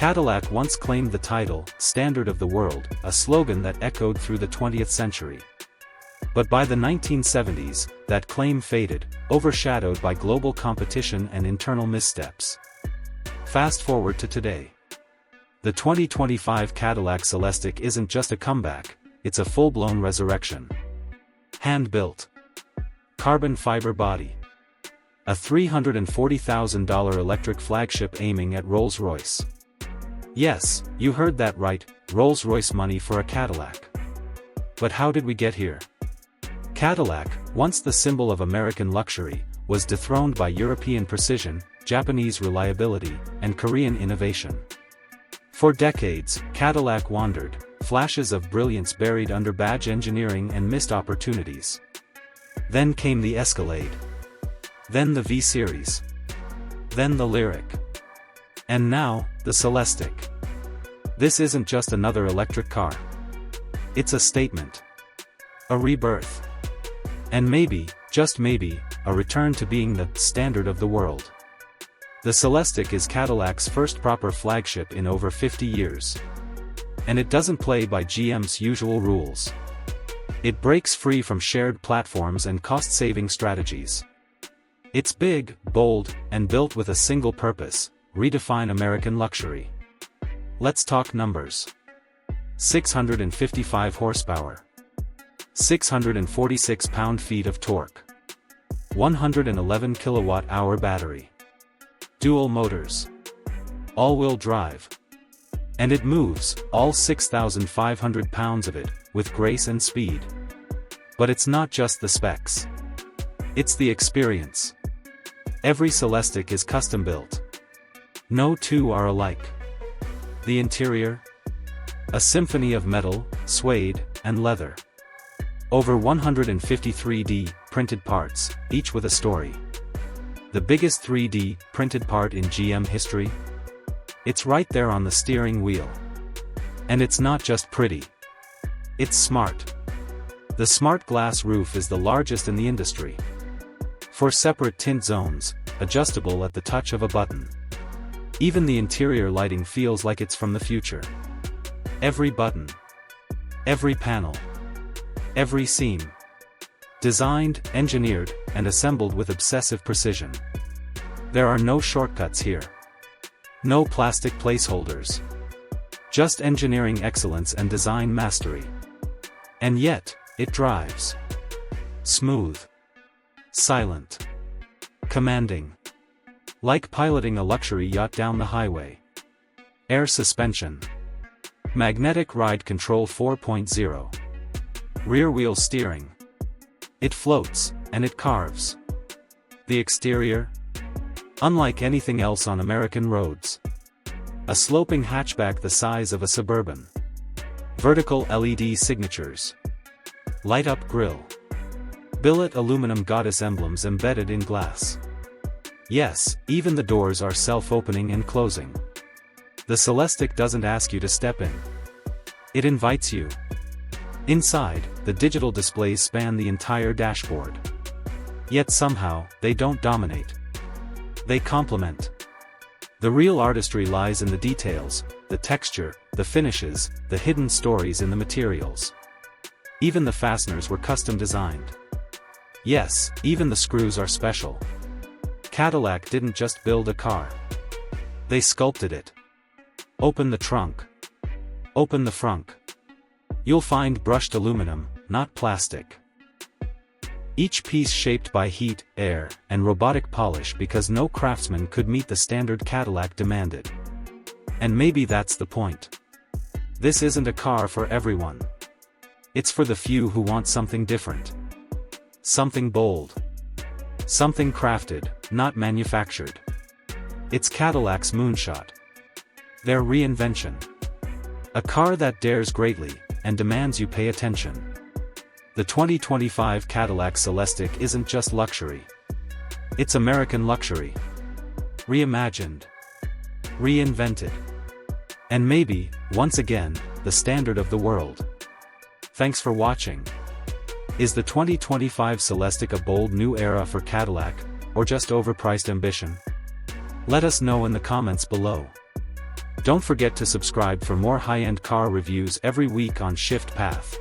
Cadillac once claimed the title, "Standard of the World," a slogan that echoed through the 20th century. But by the 1970s, that claim faded, overshadowed by global competition and internal missteps. Fast forward to today. The 2025 Cadillac Celestiq isn't just a comeback, it's a full-blown resurrection. Hand-built. Carbon fiber body. A $340,000 electric flagship aiming at Rolls-Royce. Yes, you heard that right, Rolls-Royce money for a Cadillac. But how did we get here? Cadillac, once the symbol of American luxury, was dethroned by European precision, Japanese reliability, and Korean innovation. For decades, Cadillac wandered, flashes of brilliance buried under badge engineering and missed opportunities. Then came the Escalade. Then the V-Series. Then the Lyric. And now, the Celestiq. This isn't just another electric car. It's a statement. A rebirth. And maybe, just maybe, a return to being the standard of the world. The Celestiq is Cadillac's first proper flagship in over 50 years. And it doesn't play by GM's usual rules. It breaks free from shared platforms and cost-saving strategies. It's big, bold, and built with a single purpose: redefine American luxury. Let's talk numbers. 655 horsepower. 646 pound-feet of torque. 111 kilowatt-hour battery. Dual motors. All-wheel drive. And it moves, all 6,500 pounds of it, with grace and speed. But it's not just the specs. It's the experience. Every Celestiq is custom-built. No two are alike. The interior? A symphony of metal, suede, and leather. Over 150 3D printed parts, each with a story. The biggest 3D printed part in GM history? It's right there on the steering wheel. And it's not just pretty. It's smart. The smart glass roof is the largest in the industry. 4 separate tint zones, adjustable at the touch of a button. Even the interior lighting feels like it's from the future. Every button. Every panel. Every seam. Designed, engineered, and assembled with obsessive precision. There are no shortcuts here. No plastic placeholders. Just engineering excellence and design mastery. And yet, it drives. Smooth. Silent. Commanding. Like piloting a luxury yacht down the highway. Air suspension. Magnetic ride control 4.0. Rear-wheel steering. It floats, and it carves. The exterior? Unlike anything else on American roads. A sloping hatchback the size of a Suburban. Vertical LED signatures. Light-up grille. Billet aluminum goddess emblems embedded in glass. Yes, even the doors are self-opening and closing. The Celestiq doesn't ask you to step in. It invites you. Inside, the digital displays span the entire dashboard. Yet somehow, they don't dominate. They complement. The real artistry lies in the details, the texture, the finishes, the hidden stories in the materials. Even the fasteners were custom designed. Yes, even the screws are special. Cadillac didn't just build a car. They sculpted it. Open the trunk. Open the frunk. You'll find brushed aluminum, not plastic. Each piece shaped by heat, air, and robotic polish because no craftsman could meet the standard Cadillac demanded. And maybe that's the point. This isn't a car for everyone. It's for the few who want something different. Something bold. Something crafted, not manufactured. It's Cadillac's moonshot. Their reinvention. A car that dares greatly, and demands you pay attention. The 2025 Cadillac Celestiq isn't just luxury. It's American luxury. Reimagined. Reinvented. And maybe, once again, the standard of the world. Thanks for watching. Is the 2025 Celestiq a bold new era for Cadillac, or just overpriced ambition? Let us know in the comments below. Don't forget to subscribe for more high-end car reviews every week on Shift Path.